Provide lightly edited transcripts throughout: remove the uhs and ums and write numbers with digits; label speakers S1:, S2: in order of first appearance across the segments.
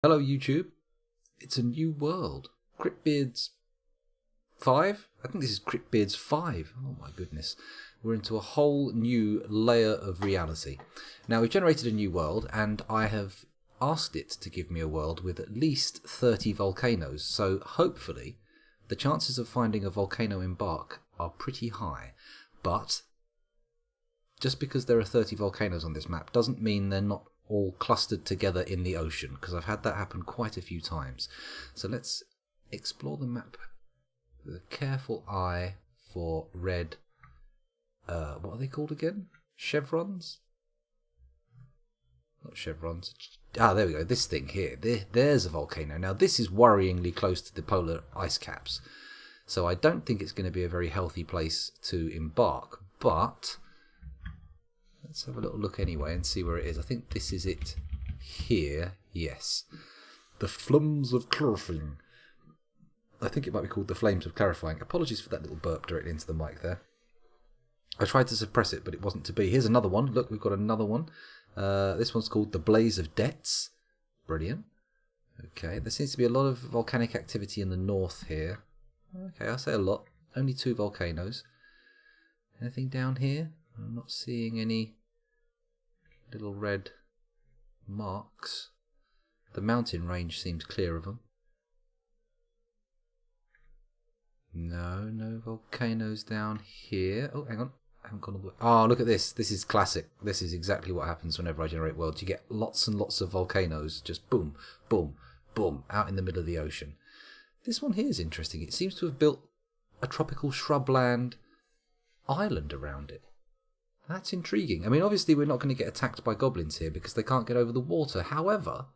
S1: Hello YouTube, it's a new world. Cryptbeards 5? I think this is Cryptbeards 5. Oh my goodness. We're into a whole new layer of reality. Now we've generated a new world and I have asked it to give me a world with at least 30 volcanoes. So hopefully the chances of finding a volcano in Bark are pretty high. But just because there are 30 volcanoes on this map doesn't mean they're not all clustered together in the ocean, because I've had that happen quite a few times. So let's explore the map with a careful eye for red, what are they called again? Chevrons? Not chevrons. Ah, there we go. This thing here. There's a volcano. Now this is worryingly close to the polar ice caps. So I don't think it's going to be a very healthy place to embark. But let's have a little look anyway and see where it is. I think this is it here. Yes. The Flums of Clarifying. I think it might be called the Flames of Clarifying. Apologies for that little burp directly into the mic there. I tried to suppress it, but it wasn't to be. Here's another one. Look, we've got another one. This one's called the Blaze of Debts. Brilliant. Okay, there seems to be a lot of volcanic activity in the north here. Okay, I say a lot. Only 2 volcanoes. Anything down here? I'm not seeing any little red marks. The mountain range seems clear of them. No volcanoes down here. Oh, hang on. I haven't gone all the way. Oh, look at this. This is classic. This is exactly what happens whenever I generate worlds. You get lots and lots of volcanoes. Just boom, boom, boom, out in the middle of the ocean. This one here is interesting. It seems to have built a tropical shrubland island around it. That's intriguing. I mean, obviously we're not going to get attacked by goblins here because they can't get over the water. However,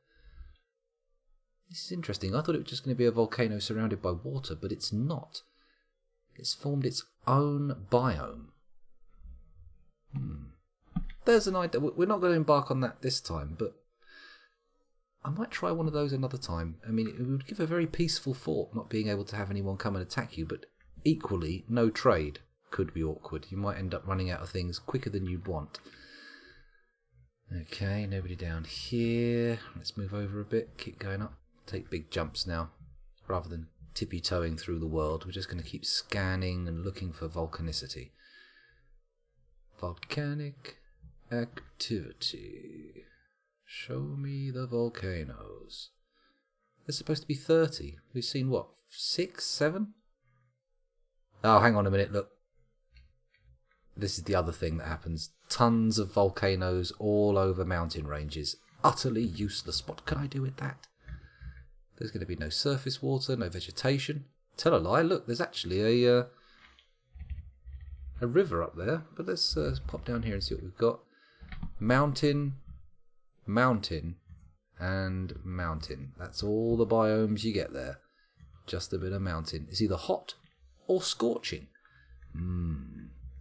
S1: this is interesting. I thought it was just going to be a volcano surrounded by water, but it's not. It's formed its own biome. There's an idea. We're not going to embark on that this time, but I might try one of those another time. I mean, it would give a very peaceful thought not being able to have anyone come and attack you, but equally, no trade could be awkward. You might end up running out of things quicker than you'd want. Okay, nobody down here. Let's move over a bit, keep going up. Take big jumps now. Rather than tippy-toeing through the world, we're just going to keep scanning and looking for volcanicity. Volcanic activity. Show me the volcanoes. There's supposed to be 30. We've seen what? 6, 7? Oh, hang on a minute, look. This is the other thing that happens. Tons of volcanoes all over mountain ranges. Utterly useless. What can I do with that? There's going to be no surface water, no vegetation. Tell a lie, look, there's actually a river up there. But let's pop down here and see what we've got. Mountain, mountain, and mountain. That's all the biomes you get there. Just a bit of mountain. It's either hot or scorching.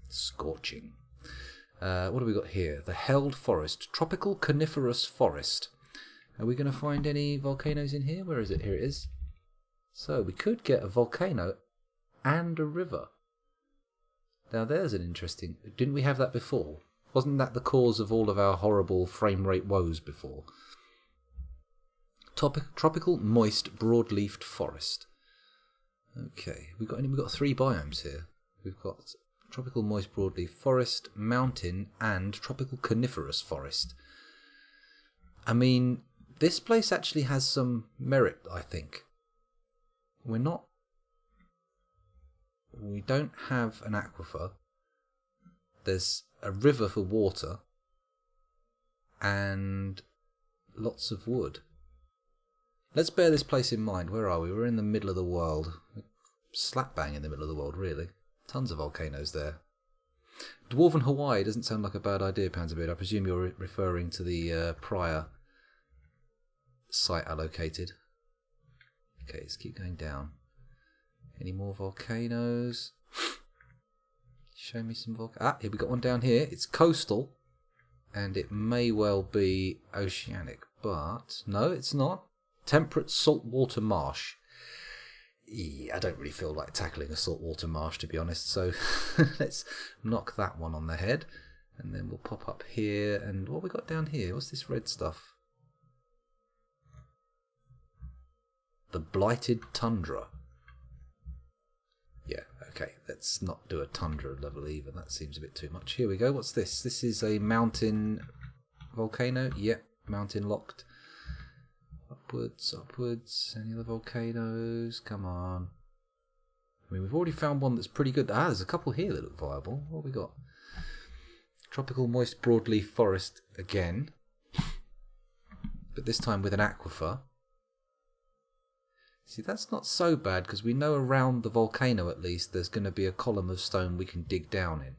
S1: Scorching. What have we got here? The Held Forest. Tropical coniferous forest. Are we going to find any volcanoes in here? Where is it? Here it is. So we could get a volcano and a river. Now there's an interesting... Didn't we have that before? Wasn't that the cause of all of our horrible frame rate woes before? Tropical moist broadleafed forest. Okay, we've got 3 biomes here. We've got tropical moist broadleaf forest, mountain, and tropical coniferous forest. I mean, this place actually has some merit, I think. We don't have an aquifer. There's a river for water and lots of wood. Let's bear this place in mind. Where are we? We're in the middle of the world. Slap bang in the middle of the world, really. Tons of volcanoes there. Dwarven Hawaii doesn't sound like a bad idea, Panzerbeard. I presume you're referring to the prior site allocated. Okay, let's keep going down. Any more volcanoes? Show me some volcanoes. Ah, here we got one down here. It's coastal, and it may well be oceanic, but no, it's not. Temperate saltwater marsh. I don't really feel like tackling a saltwater marsh, to be honest, so let's knock that one on the head. And then we'll pop up here, and what have we got down here? What's this red stuff? The Blighted Tundra. Yeah, okay. Let's not do a tundra level either. That seems a bit too much. Here we go. What's this? This is a mountain volcano. Yep, mountain locked. Upwards, upwards. Any other volcanoes? Come on. I mean, we've already found one that's pretty good. Ah, there's a couple here that look viable. What have we got? Tropical moist broadleaf forest again. But this time with an aquifer. See, that's not so bad because we know around the volcano at least there's going to be a column of stone we can dig down in.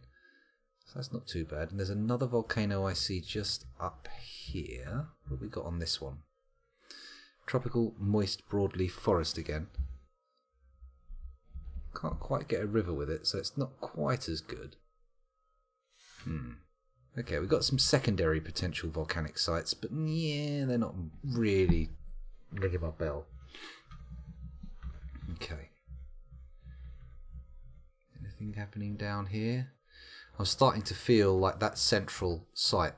S1: So that's not too bad. And there's another volcano I see just up here. What have we got on this one? Tropical moist broadleaf forest again. Can't quite get a river with it, so it's not quite as good. Okay, we've got some secondary potential volcanic sites, but yeah, they're not really ringing my bell. Okay. Anything happening down here? I was starting to feel like that central site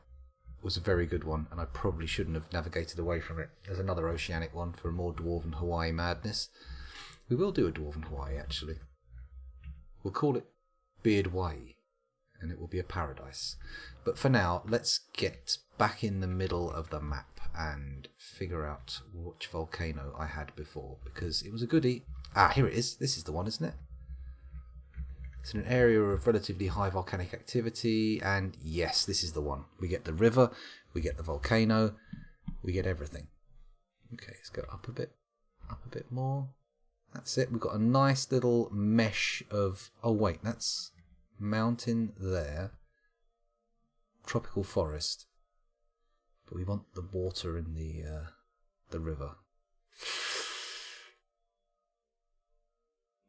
S1: was a very good one, and I probably shouldn't have navigated away from it. There's another oceanic one for more Dwarven Hawaii madness. We will do a Dwarven Hawaii, actually. We'll call it Beardway, and it will be a paradise. But for now, let's get back in the middle of the map and figure out which volcano I had before, because it was a goodie. Ah, here it is. This is the one, isn't it? It's in an area of relatively high volcanic activity, and yes, this is the one. We get the river, we get the volcano, we get everything. Okay, let's go up a bit more. That's it. We've got a nice little mesh of... Oh, wait, that's mountain there. Tropical forest. But we want the water in the river.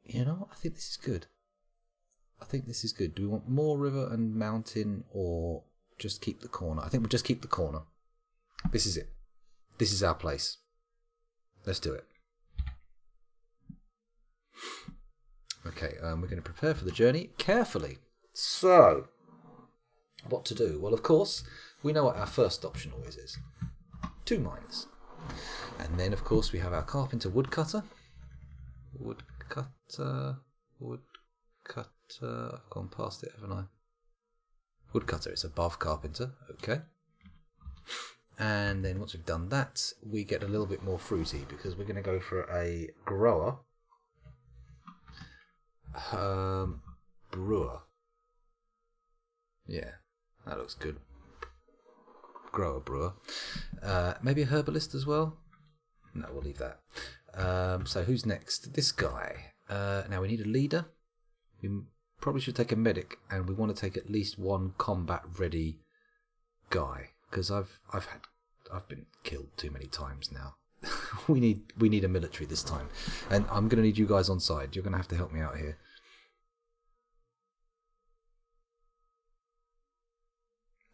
S1: You know what? I think this is good. I think this is good. Do we want more river and mountain or just keep the corner? I think we'll just keep the corner. This is it. This is our place. Let's do it. Okay, we're going to prepare for the journey carefully. So, what to do? Well, of course, we know what our first option always is. 2 miners. And then, of course, we have our carpenter woodcutter. Woodcutter. I've gone past it, haven't I? Woodcutter, it's above carpenter. Okay. And then once we've done that, we get a little bit more fruity because we're going to go for a grower. Brewer. Yeah, that looks good. Grower, brewer. Maybe a herbalist as well? No, we'll leave that. So who's next? This guy. Now we need a leader. We probably should take a medic, and we want to take at least one combat ready guy because I've been killed too many times now. we need a military this time, and I'm going to need you guys on side. You're going to have to help me out here.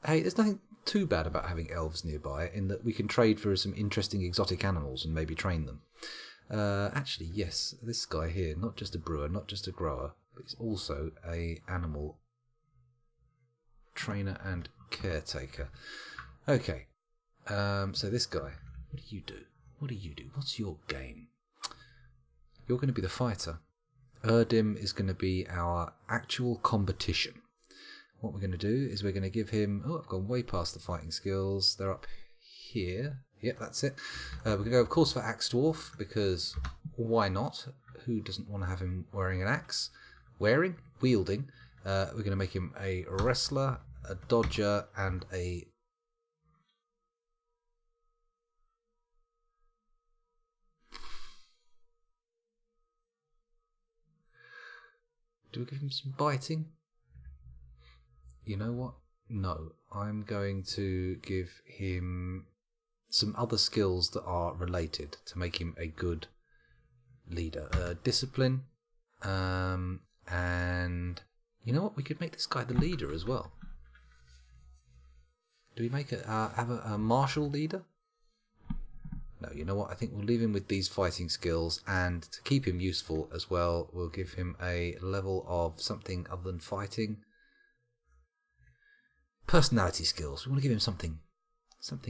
S1: Hey, there's nothing too bad about having elves nearby in that we can trade for some interesting exotic animals and maybe train them. Actually, yes, this guy here, not just a brewer, not just a grower, but he's also a animal trainer and caretaker. Okay, so this guy, what do you do? What do you do? What's your game? You're going to be the fighter. Erdim is going to be our actual competition. What we're going to do is we're going to give him... Oh, I've gone way past the fighting skills. They're up here. Yep, that's it. We're going to go, of course, for Axe Dwarf, because why not? Who doesn't want to have him wearing an axe? Wielding. We're going to make him a wrestler, a dodger, and a... Do we give him some biting? You know what? No, I'm going to give him some other skills that are related to make him a good leader. Discipline, and you know what? We could make this guy the leader as well. Do we make have a martial leader? No, you know what? I think we'll leave him with these fighting skills, and to keep him useful as well, we'll give him a level of something other than fighting. Personality skills. We want to give him something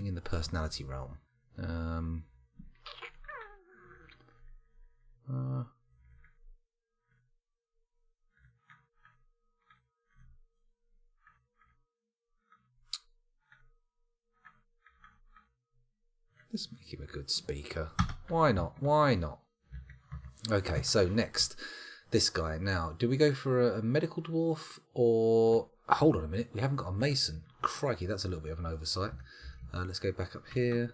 S1: in the personality realm. Let's make him a good speaker. Why not? Why not? Okay, so next, this guy. Now, do we go for a medical dwarf or... Hold on a minute, we haven't got a mason. Crikey, that's a little bit of an oversight. Let's go back up here.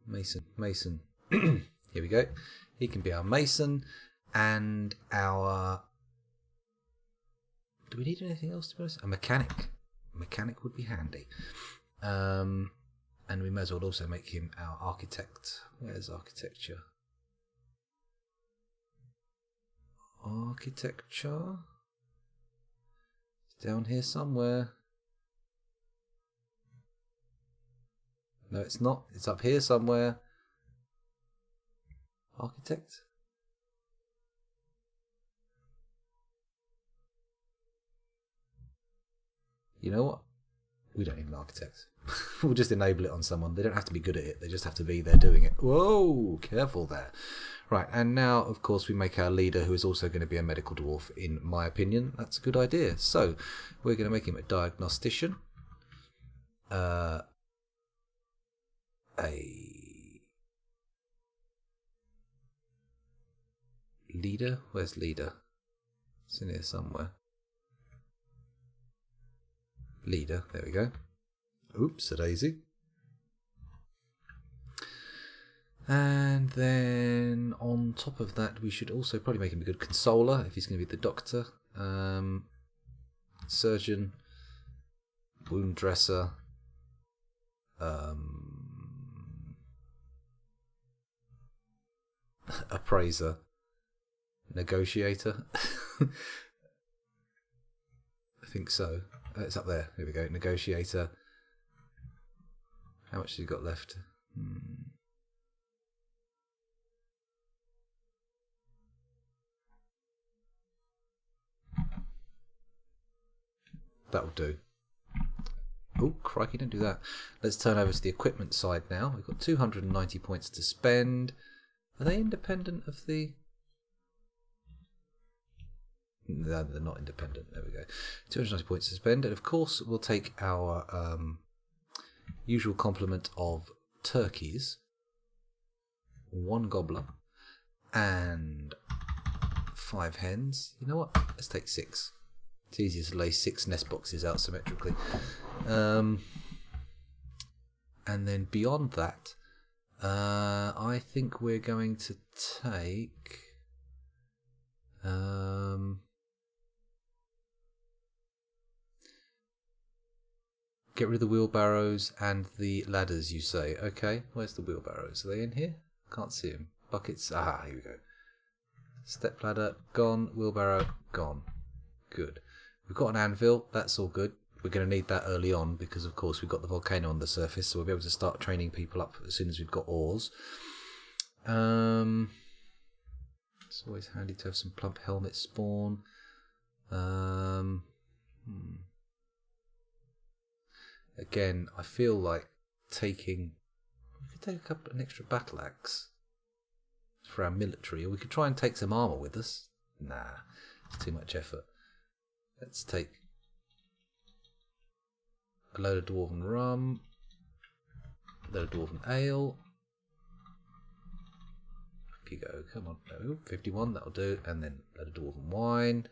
S1: Mason. Here we go. He can be our mason and our... Do we need anything else to be honest? A mechanic. A mechanic would be handy. And we may as well also make him our architect. Where's architecture? Architecture? It's down here somewhere. No, it's not. It's up here somewhere. Architect? You know what? We don't need an architect. We'll just enable it on someone. They don't have to be good at it. They just have to be there doing it. Whoa, careful there. Right, and now, of course, we make our leader, who is also going to be a medical dwarf, in my opinion. That's a good idea. So, we're going to make him a diagnostician. A leader? Where's leader? It's in here somewhere. Leader, there we go. Oops, a daisy. And then on top of that, we should also probably make him a good consoler if he's going to be the doctor. Surgeon, wound dresser, appraiser, negotiator. I think so. It's up there. Here we go. Negotiator. How much has he got left? That'll do. Oh, crikey, don't do that. Let's turn over to the equipment side now. We've got 290 points to spend. Are they independent of the... No, they're not independent. There we go. 290 points to spend. And of course, we'll take our usual complement of turkeys, 1 gobbler, and 5 hens. You know what? Let's take 6. It's easier to lay 6 nest boxes out symmetrically. And then beyond that, I think we're going to take... get rid of the wheelbarrows and the ladders, you say. Okay, where's the wheelbarrows? Are they in here? Can't see them. Buckets. Ah, here we go. Step ladder, gone. Wheelbarrow, gone. Good. We've got an anvil. That's all good. We're going to need that early on because, of course, we've got the volcano on the surface, so we'll be able to start training people up as soon as we've got ores. It's always handy to have some plump helmet spawn. Again, I feel like taking... We could take an extra battle axe for our military, or we could try and take some armour with us. Nah, it's too much effort. Let's take a load of dwarven rum, a load of dwarven ale. Up you go, come on. No, 51, that'll do. And then a load of dwarven wine.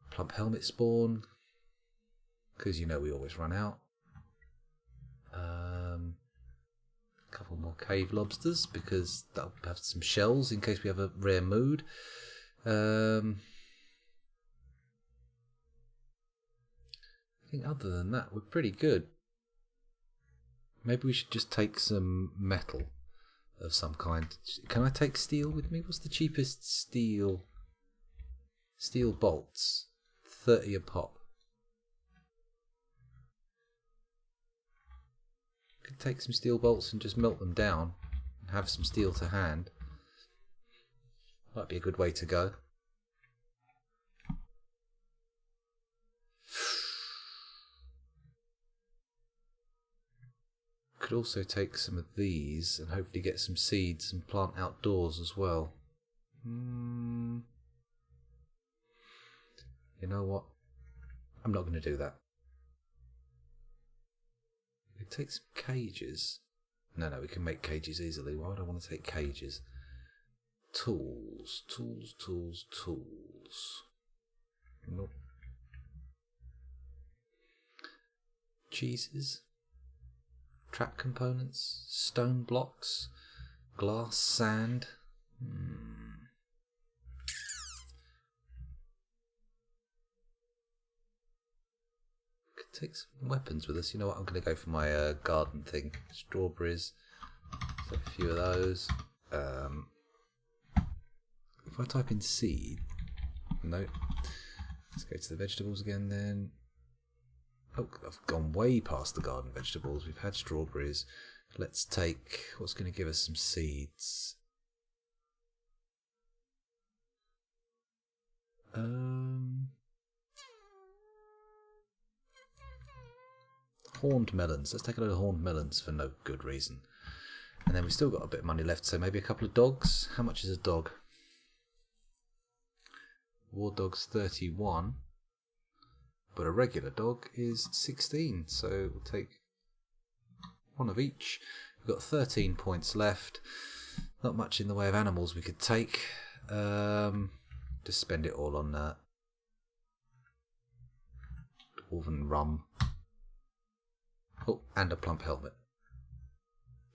S1: Plump helmet spawn, because you know we always run out. A couple more cave lobsters, because that'll have some shells in case we have a rare mood. I think other than that, we're pretty good. Maybe we should just take some metal of some kind. Can I take steel with me? What's the cheapest steel? Steel bolts. 30 a pop. Could take some steel bolts and just melt them down and have some steel to hand. Might be a good way to go. Could also take some of these and hopefully get some seeds and plant outdoors as well. You know what? I'm not going to do that. take some cages. No, we can make cages easily. Why would I want to take cages? Tools. Nope. Cheeses. Trap components. Stone blocks. Glass, sand. Could take some weapons with us. You know what? I'm going to go for my garden thing. Strawberries. So a few of those. If I type in seed. No. Let's go to the vegetables again then. Oh, I've gone way past the garden vegetables. We've had strawberries. Let's take what's going to give us some seeds. Horned melons. Let's take a load of horned melons for no good reason. And then we've still got a bit of money left, so maybe a couple of dogs. How much is a dog? War dog's 31. But a regular dog is 16. So we'll take one of each. We've got 13 points left. Not much in the way of animals we could take. Just spend it all on dwarven rum. Oh, and a plump helmet.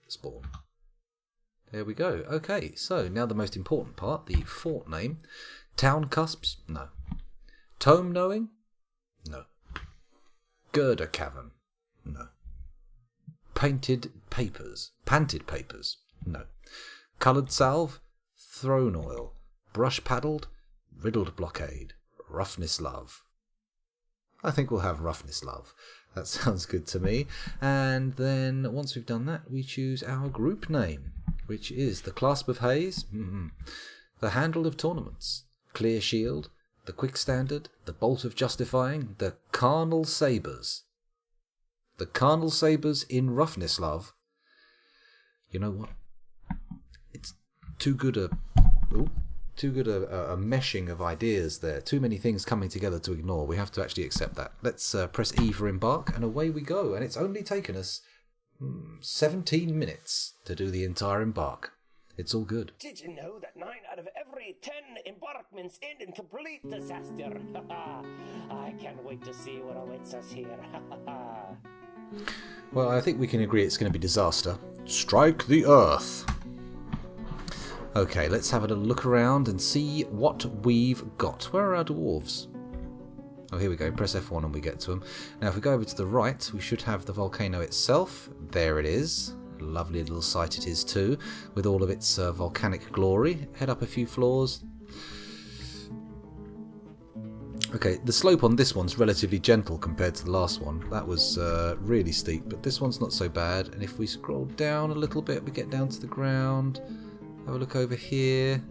S1: Spawn. There we go. Okay, so now the most important part, the fort name. Town cusps? No. Tome knowing? No. Girder cavern? No. Painted papers? Panted papers? No. Coloured salve? Throne oil? Brush paddled? Riddled blockade? Roughness love? I think we'll have roughness love. That sounds good to me. And then once we've done that, we choose our group name, which is the Clasp of Haze, the Handle of Tournaments, Clear Shield, the Quick Standard, the Bolt of Justifying, the Carnal Sabres. The Carnal Sabres in roughness love. You know what? It's too good a meshing of ideas there. Too many things coming together to ignore. We have to actually accept that. Let's press E for embark, and away we go. And it's only taken us 17 minutes to do the entire embark. It's all good.
S2: Did you know that 9 out of every 10 embarkments end in complete disaster? I can't wait to see what awaits us here.
S1: Well, I think we can agree it's going to be disaster. Strike the earth. Okay, let's have a little look around and see what we've got. Where are our dwarves? Oh, here we go. Press F1 and we get to them. Now, if we go over to the right, we should have the volcano itself. There it is. Lovely little site it is too, with all of its volcanic glory. Head up a few floors. Okay, the slope on this one's relatively gentle compared to the last one. That was really steep, but this one's not so bad. And if we scroll down a little bit, we get down to the ground. Have a look over here.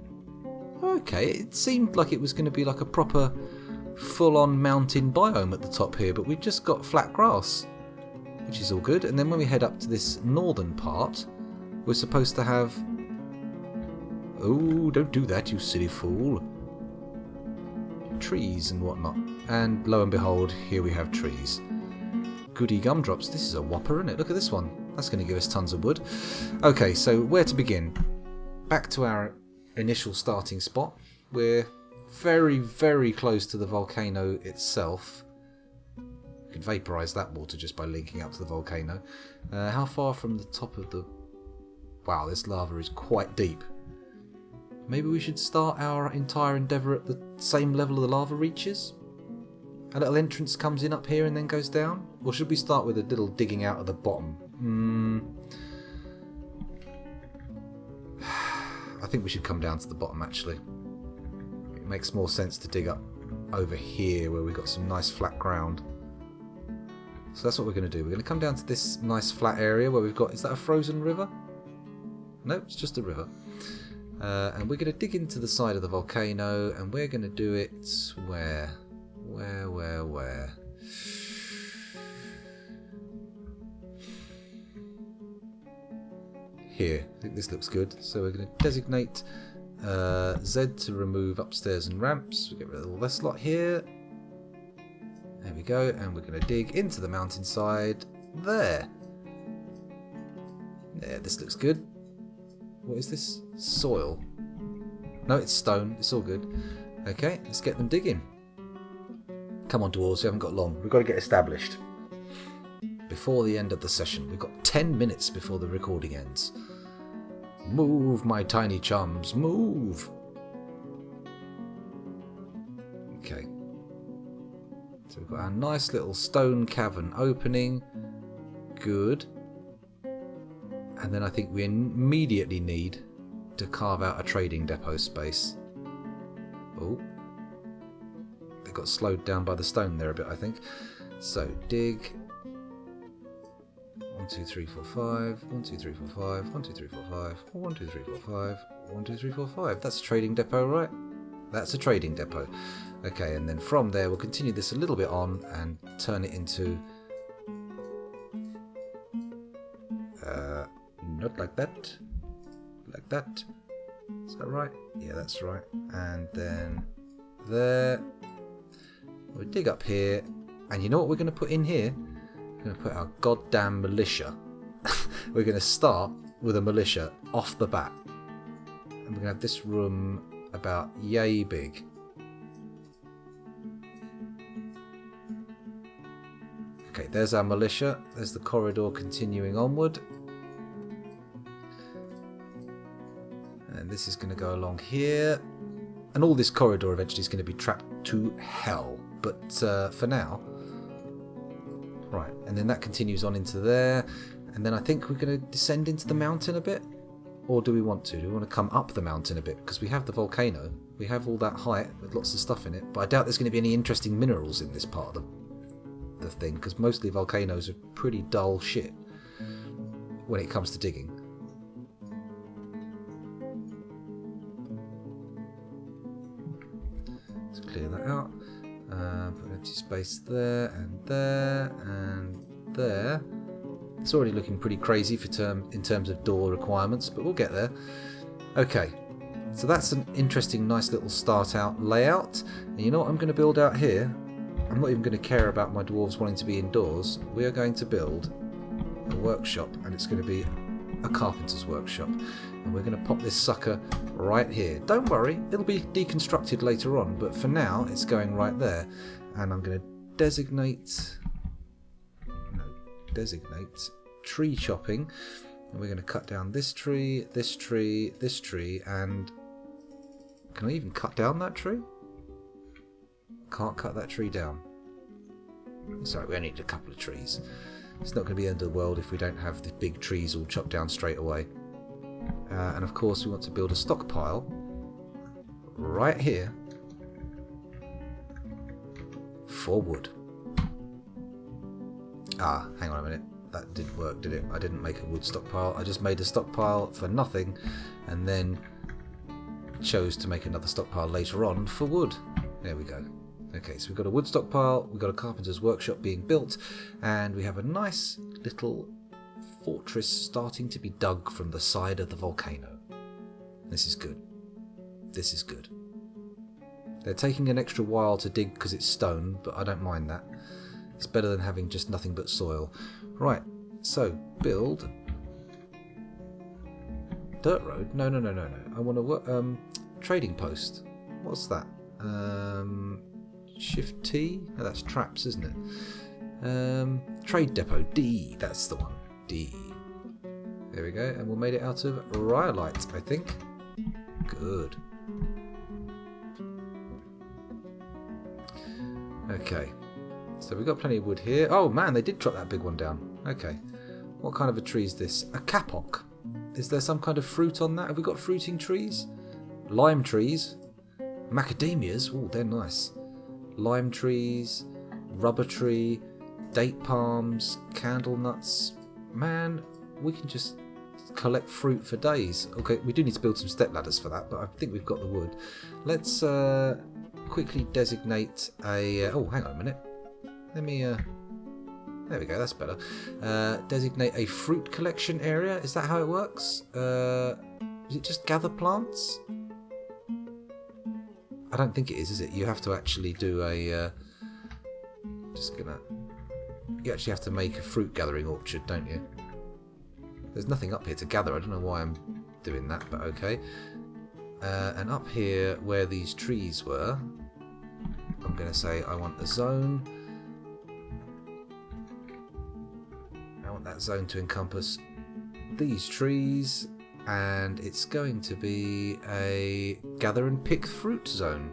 S1: Okay, it seemed like it was going to be like a proper full-on mountain biome at the top here, but we've just got flat grass, which is all good. And then when we head up to this northern part, we're supposed to have... Oh, don't do that, you silly fool. Trees and whatnot. And lo and behold, here we have trees. Goody gumdrops. This is a whopper, isn't it? Look at this one. That's going to give us tons of wood. Okay, so where to begin? Back to our initial starting spot. We're very, very close to the volcano itself. We could vaporise that water just by linking up to the volcano. How far from the top of the... Wow, this lava is quite deep. Maybe we should start our entire endeavour at the same level the lava reaches? A little entrance comes in up here and then goes down? Or should we start with a little digging out at the bottom? I think we should come down to the bottom actually. It makes more sense to dig up over here where we've got some nice flat ground. So that's what we're going to do. We're going to come down to this nice flat area where we've got... Is that a frozen river? No, it's just a river. And we're going to dig into the side of the volcano, and we're going to do it where? Where? Here. I think this looks good. So we're going to designate Z to remove upstairs and ramps. We'll get rid of all this lot here. There we go. And we're going to dig into the mountainside there. Yeah, this looks good. What is this? Soil. No, it's stone. It's all good. Okay, let's get them digging. Come on, dwarves, we haven't got long. We've got to get established before the end of the session. We've got 10 minutes before the recording ends. Move, my tiny chums, move! Okay. So we've got our nice little stone cavern opening. Good. And then I think we immediately need to carve out a trading depot space. Oh. They got slowed down by the stone there a bit, I think. So, dig. 1, 2, 3, 4, 5. 1, 2, 3, 4, 5. 1, 2, 3, 4, 5. 1, 2, 3, 4, 5. 1, 2, 3, 4, 5. That's a trading depot, right? That's a trading depot. Okay, and then from there we'll continue this a little bit on and turn it into... not like that. Like that. Is that right? Yeah, that's right. And then there. We'll dig up here. And you know what we're going to put in here? We're going to put our goddamn militia. We're going to start with a militia off the bat. And we're going to have this room about yay big. Okay, there's our militia. There's the corridor continuing onward. And this is going to go along here. And all this corridor eventually is going to be trapped to hell. But for now... Right, and then that continues on into there. And then I think we're going to descend into the mountain a bit. Or do we want to? Do we want to come up the mountain a bit? Because we have the volcano. We have all that height with lots of stuff in it. But I doubt there's going to be any interesting minerals in this part of the thing. Because mostly volcanoes are pretty dull shit when it comes to digging. Let's clear that out. Put an empty space there and there and there. It's already looking pretty crazy in terms of door requirements, but we'll get there. Okay, so that's an interesting, nice little start out layout. And you know what I'm going to build out here? I'm not even going to care about my dwarves wanting to be indoors. We are going to build a workshop, and it's going to be a carpenter's workshop. And we're going to pop this sucker right here. Don't worry, it'll be deconstructed later on, but for now it's going right there. And I'm going to designate tree chopping, and we're going to cut down this tree, this tree, this tree, and can I even cut down that tree? Can't cut that tree down. Sorry, we only need a couple of trees. It's not going to be the end of the world if we don't have the big trees all chopped down straight away. And of course we want to build a stockpile right here for wood. Ah, hang on a minute. That didn't work, did it? I didn't make a wood stockpile. I just made a stockpile for nothing and then chose to make another stockpile later on for wood. There we go. Okay, so we've got a wood stockpile, we've got a carpenter's workshop being built, and we have a nice little fortress starting to be dug from the side of the volcano. This is good. This is good. They're taking an extra while to dig because it's stone, but I don't mind that. It's better than having just nothing but soil. Right, so build dirt road. No. I want to trading post. What's that? Shift T. Oh, that's traps, isn't it? Trade depot D. That's the one. D. There we go, and we'll make it out of rhyolite, I think. Good. Okay. So we've got plenty of wood here. Oh man, they did chop that big one down. Okay. What kind of a tree is this? A kapok. Is there some kind of fruit on that? Have we got fruiting trees? Lime trees. Macadamias. Oh, they're nice. Lime trees. Rubber tree. Date palms. Candle nuts. Man, we can just collect fruit for days. Okay, we do need to build some step ladders for that, but I think we've got the wood. Let's quickly designate a... oh, hang on a minute. Let me... there we go, that's better. Designate a fruit collection area. Is that how it works? Is it just gather plants? I don't think it is it? You have to actually do a... You actually have to make a fruit gathering orchard, don't you? There's nothing up here to gather. I don't know why I'm doing that, but okay. And up here, where these trees were, I'm going to say I want a zone. I want that zone to encompass these trees, and it's going to be a gather and pick fruit zone.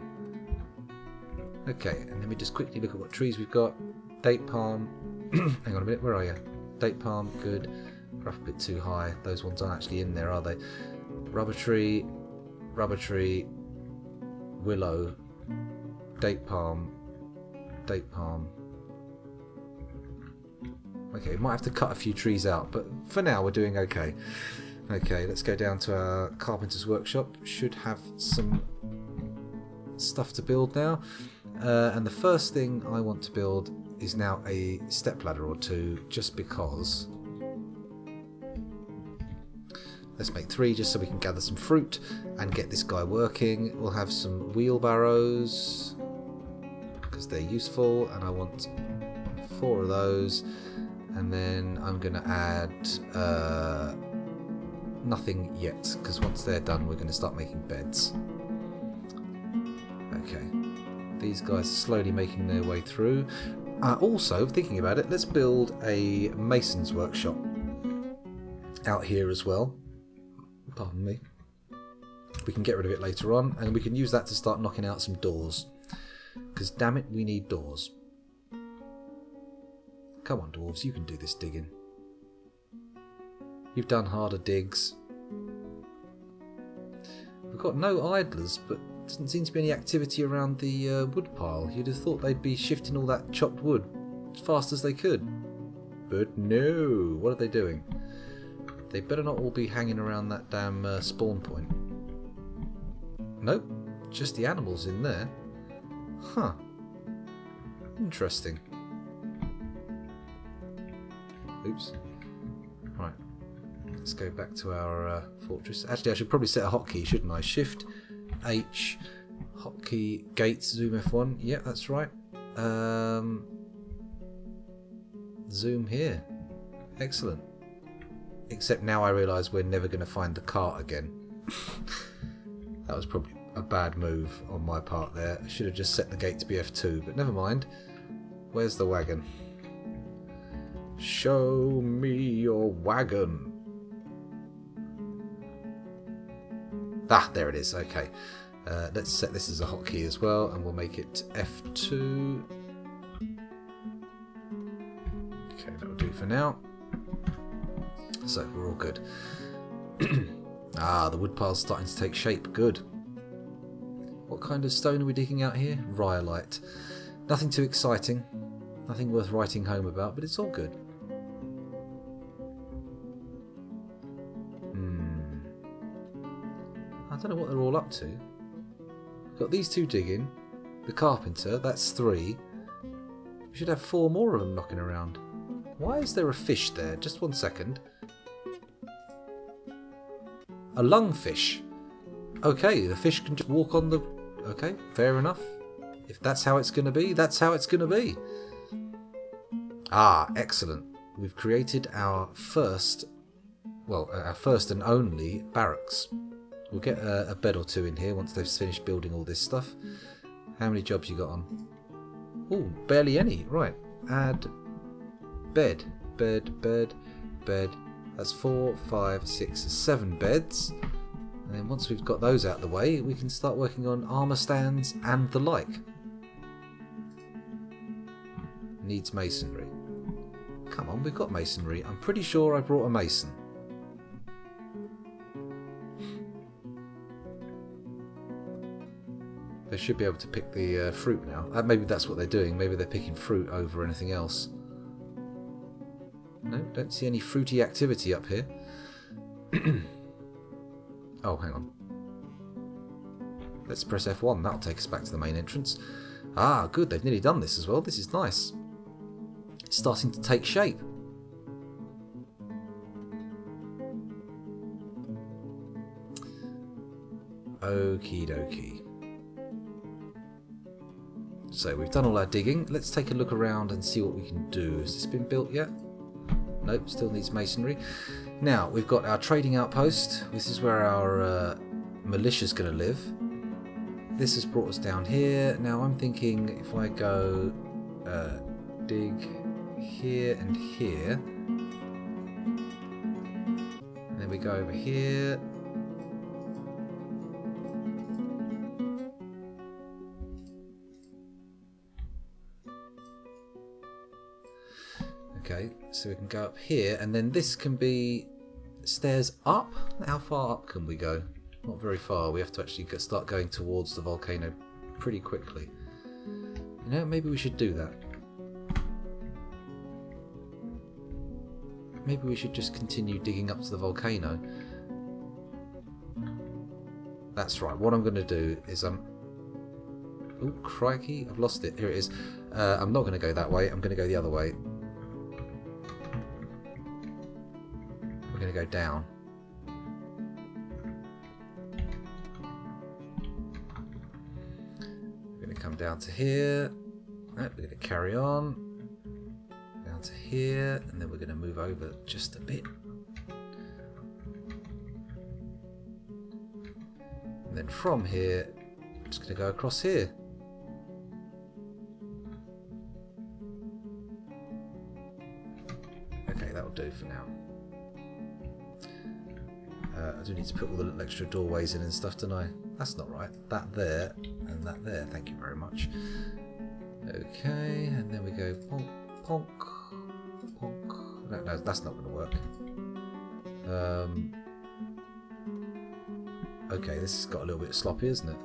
S1: Okay, and let me just quickly look at what trees we've got. Date palm. Hang on a minute, where are you? Date palm, good. Rough a bit too high. Those ones aren't actually in there, are they? Rubber tree, willow, date palm, date palm. Okay, might have to cut a few trees out, but for now we're doing okay. Okay, let's go down to our carpenter's workshop. Should have some stuff to build now. And the first thing I want to build is now a stepladder or two, just because. Let's make 3 just so we can gather some fruit and get this guy working. We'll have some wheelbarrows because they're useful, and I want 4 of those. And then I'm going to add nothing yet, because once they're done we're going to start making beds. Okay, these guys are slowly making their way through. Also, thinking about it, let's build a mason's workshop out here as well. Pardon me. We can get rid of it later on, and we can use that to start knocking out some doors. Because damn it, we need doors. Come on, dwarves, you can do this digging. You've done harder digs. We've got no idlers, but doesn't seem to be any activity around the wood pile. You'd have thought they'd be shifting all that chopped wood as fast as they could. But no, what are they doing? They better not all be hanging around that damn spawn point. Nope, just the animals in there. Huh. Interesting. Oops. Right. Let's go back to our fortress. Actually, I should probably set a hotkey, shouldn't I? Shift H, hotkey, gates, zoom F1. Yeah, that's right. Zoom here. Excellent. Except now I realise we're never going to find the cart again. That was probably a bad move on my part there. I should have just set the gate to be F2, but never mind. Where's the wagon? Show me your wagon. Ah, there it is. Okay. Let's set this as a hotkey as well, and we'll make it F2. Okay, that'll do for now. So we're all good. Ah, the wood pile's starting to take shape. Good. What kind of stone are we digging out here? Rhyolite. Nothing too exciting. Nothing worth writing home about, but it's all good. I don't know what they're all up to. We've got these 2 digging. The carpenter, that's 3. We should have 4 more of them knocking around. Why is there a fish there? Just 1 second. A lungfish. Okay, the fish can just walk on the... Okay, fair enough. If that's how it's going to be, that's how it's going to be. Ah, excellent. We've created our first... Well, our first and only barracks. We'll get a bed or 2 in here once they've finished building all this stuff. How many jobs you got on? Oh, barely any. Right. Add bed. Bed, bed, bed. That's 4, 5, 6, 7 beds. And then once we've got those out of the way, we can start working on armour stands and the like. Needs masonry. Come on, we've got masonry. I'm pretty sure I brought a mason. They should be able to pick the fruit now. Maybe that's what they're doing. Maybe they're picking fruit over anything else. No, don't see any fruity activity up here. Oh, hang on. Let's press F1. That'll take us back to the main entrance. Ah, good. They've nearly done this as well. This is nice. It's starting to take shape. Okie dokie. So we've done all our digging. Let's take a look around and see what we can do. Has this been built yet? Nope, still needs masonry. Now, we've got our trading outpost. This is where our militia's going to live. This has brought us down here. Now, I'm thinking if I go dig here and here, and then we go over here. Okay, so we can go up here, and then this can be stairs up. How far up can we go? Not very far. We have to actually start going towards the volcano pretty quickly. You know, maybe we should do that. Maybe we should just continue digging up to the volcano. That's right. What I'm going to do is oh, crikey, I've lost it. Here it is. I'm not going to go that way. I'm going to go the other way. We're going to go down. We're going to come down to here. Right, we're going to carry on. Down to here. And then we're going to move over just a bit. And then from here, I'm just going to go across here. Okay, that'll do for now. I do need to put all the little extra doorways in and stuff, don't I? That's not right. That there and that there. Thank you very much. Okay, and then we go ponk, ponk, ponk. No, that's not going to work. Okay, this has got a little bit sloppy, isn't it?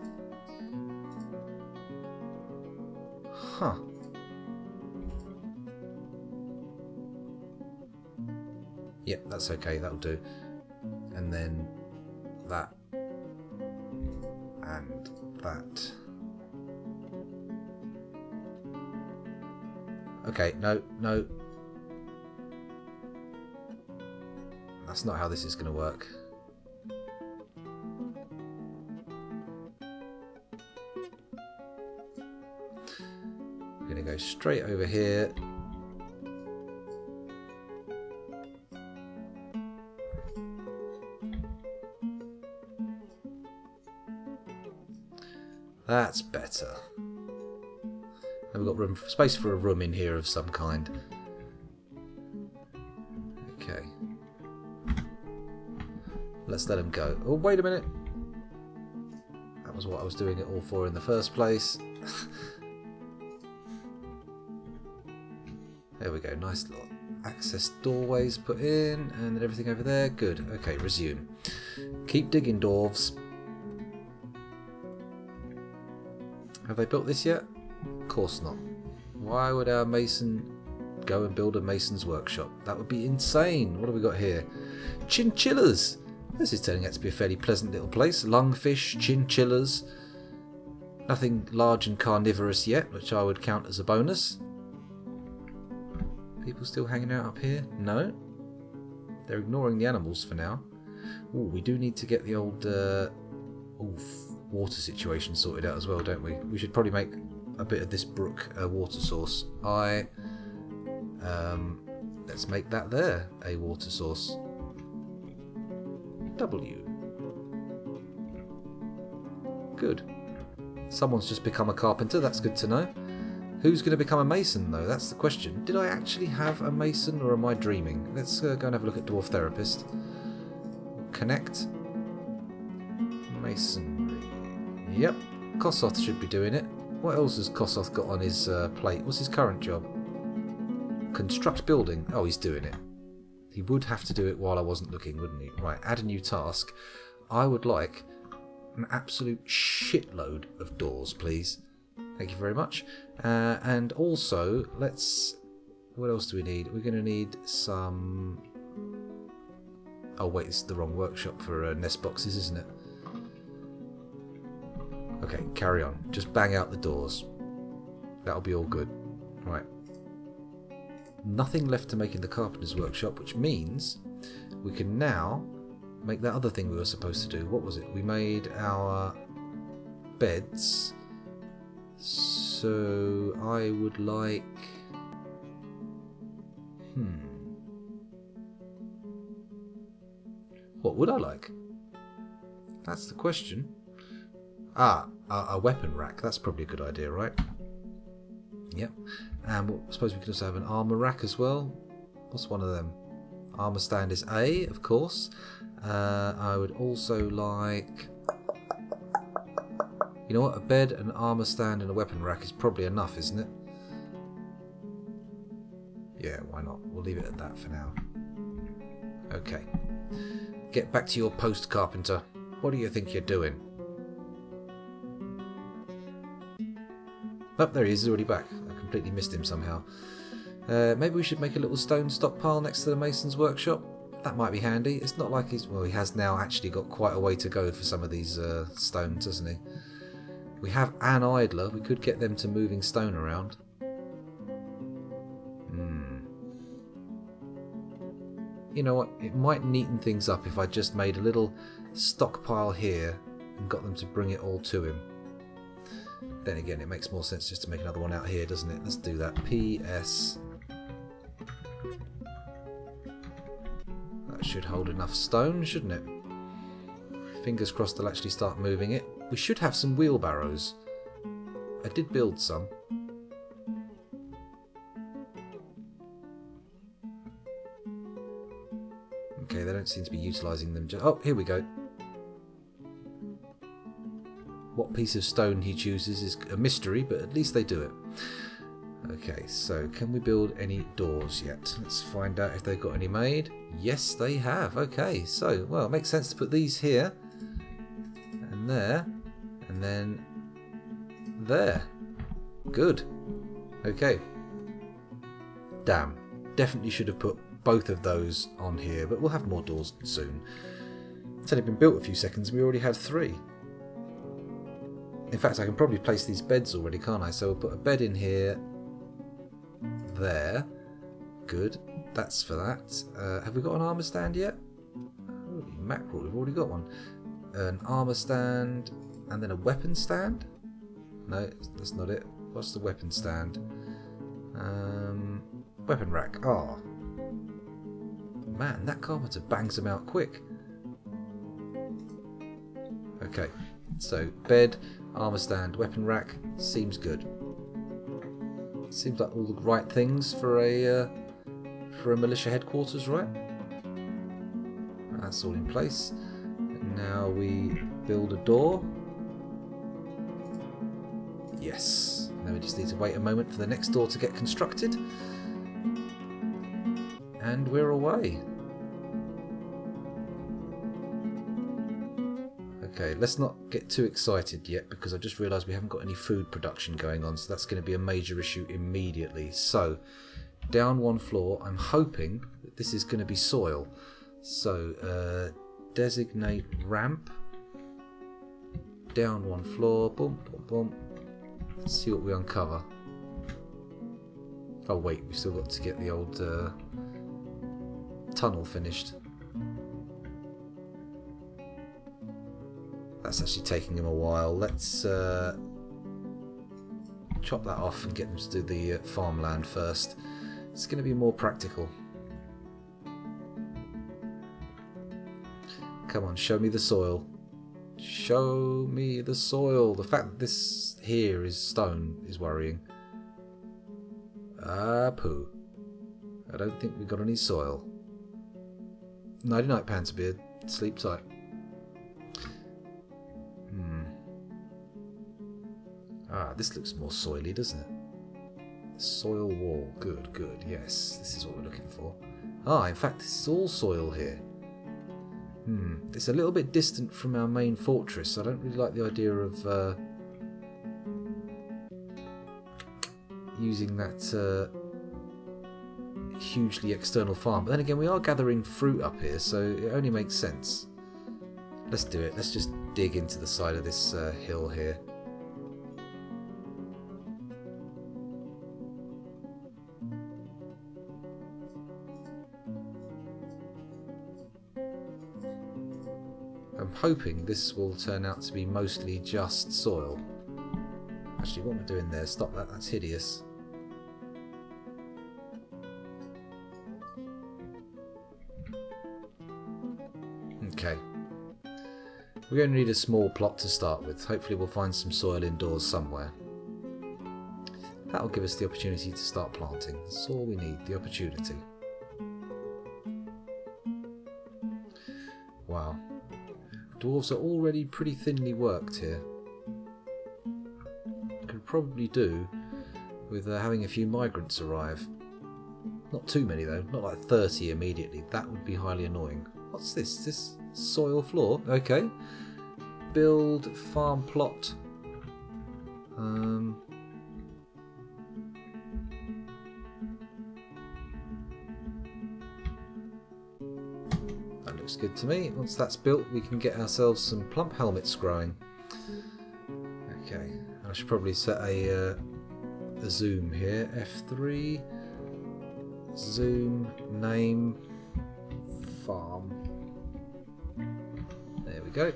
S1: Huh. Yep, that's okay. That'll do. And then that and that. Okay, no. That's not how this is going to work. We're going to go straight over here. That's better. And we've got space for a room in here of some kind. Okay. Let's let them go. Oh, wait a minute. That was what I was doing it all for in the first place. There we go. Nice little access doorways put in, and then everything over there. Good. Okay, resume. Keep digging, dwarves. Have they built this yet? Of course not. Why would our mason go and build a mason's workshop? That would be insane. What have we got here? Chinchillas. This is turning out to be a fairly pleasant little place. Lungfish, chinchillas. Nothing large and carnivorous yet, which I would count as a bonus. People still hanging out up here? No. They're ignoring the animals for now. Ooh, we do need to get the old water situation sorted out as well, don't we? We should probably make a bit of this brook a water source. Let's make that there a water source. W. Good. Someone's just become a carpenter. That's good to know. Who's going to become a mason, though? That's the question. Did I actually have a mason, or am I dreaming? Let's go and have a look at Dwarf Therapist. Connect. Masonry. Yep. Kosoth should be doing it. What else has Kosoth got on his plate? What's his current job? Construct building. Oh, he's doing it. He would have to do it while I wasn't looking, wouldn't he? Right, add a new task. I would like an absolute shitload of doors, please. Thank you very much. And also, let's... What else do we need? We're going to need some... Oh, wait, this is the wrong workshop for nest boxes, isn't it? Okay, carry on. Just bang out the doors. That'll be all good. Right. Nothing left to make in the carpenter's workshop, which means we can now make that other thing we were supposed to do. What was it? We made our beds. So I would like... What would I like? That's the question. Ah, a weapon rack. That's probably a good idea, right? Yep. And I suppose we could also have an armor rack as well. What's one of them? Armor stand is A, of course. I would also like... You know what? A bed, an armor stand and a weapon rack is probably enough, isn't it? Yeah, why not? We'll leave it at that for now. Okay. Get back to your post, carpenter. What do you think you're doing? Oh, there he is. He's already back. I completely missed him somehow. Maybe we should make a little stone stockpile next to the mason's workshop. That might be handy. It's not like he's... Well, he has now actually got quite a way to go for some of these stones, hasn't he? We have an idler. We could get them to moving stone around. You know what? It might neaten things up if I just made a little stockpile here and got them to bring it all to him. Then again, it makes more sense just to make another one out here, doesn't it? Let's do that. PS. That should hold enough stone, shouldn't it? Fingers crossed they'll actually start moving it. We should have some wheelbarrows. I did build some. Okay, they don't seem to be utilising them. Oh, here we go. What piece of stone he chooses is a mystery, but at least they do it. Okay, so can we build any doors yet? Let's find out if they've got any made. Yes, they have. Okay, so, well, it makes sense to put these here. And there. And then there. Good. Okay. Damn. Definitely should have put both of those on here, but we'll have more doors soon. It's only been built a few seconds and we already had 3. In fact, I can probably place these beds already, can't I? So we'll put a bed in here. There. Good. That's for that. Have we got an armour stand yet? Holy mackerel, we've already got one. An armour stand and then a weapon stand? No, that's not it. What's the weapon stand? Weapon rack. Oh. Man, that carpenter bangs them out quick. Okay, so bed, armour stand, weapon rack, seems good. Seems like all the right things for a militia headquarters, right? That's all in place. And now we build a door. Yes. Now we just need to wait a moment for the next door to get constructed. And we're away. Okay, let's not get too excited yet because I just realised we haven't got any food production going on, so that's going to be a major issue immediately. So, down one floor, I'm hoping that this is going to be soil. So, designate ramp. Down one floor, boom, boom, boom. Let's see what we uncover. Oh wait, we've still got to get the old tunnel finished. That's actually taking him a while. Let's chop that off and get them to do the farmland first. It's going to be more practical. Come on, show me the soil. Show me the soil. The fact that this here is stone is worrying. Ah, poo. I don't think we've got any soil. Nighty night, Panzerbeard. Sleep tight. Ah, this looks more soily, doesn't it? Soil wall. Good, good. Yes, this is what we're looking for. Ah, in fact, this is all soil here. It's a little bit distant from our main fortress. I don't really like the idea of using that hugely external farm. But then again, we are gathering fruit up here, so it only makes sense. Let's do it. Let's just dig into the side of this hill here. I'm hoping this will turn out to be mostly just soil. Actually, what am I doing there? Stop that, that's hideous. Okay. We only need a small plot to start with. Hopefully we'll find some soil indoors somewhere. That'll give us the opportunity to start planting. That's all we need, the opportunity. Wow. Dwarves are already pretty thinly worked here. Could probably do with having a few migrants arrive. Not too many though, not like 30 immediately. That would be highly annoying. What's this? Is this soil floor? Okay. Build farm plot. That looks good to me. Once that's built, we can get ourselves some plump helmets growing. Okay, I should probably set a zoom here. F3. Zoom. Name. Farm. There we go.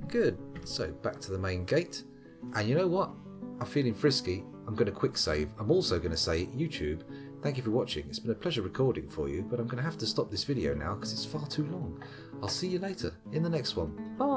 S1: Good. So back to the main gate. And you know what? I'm feeling frisky. I'm going to quick save. I'm also going to say, YouTube, thank you for watching. It's been a pleasure recording for you, but I'm going to have to stop this video now because it's far too long. I'll see you later in the next one. Bye.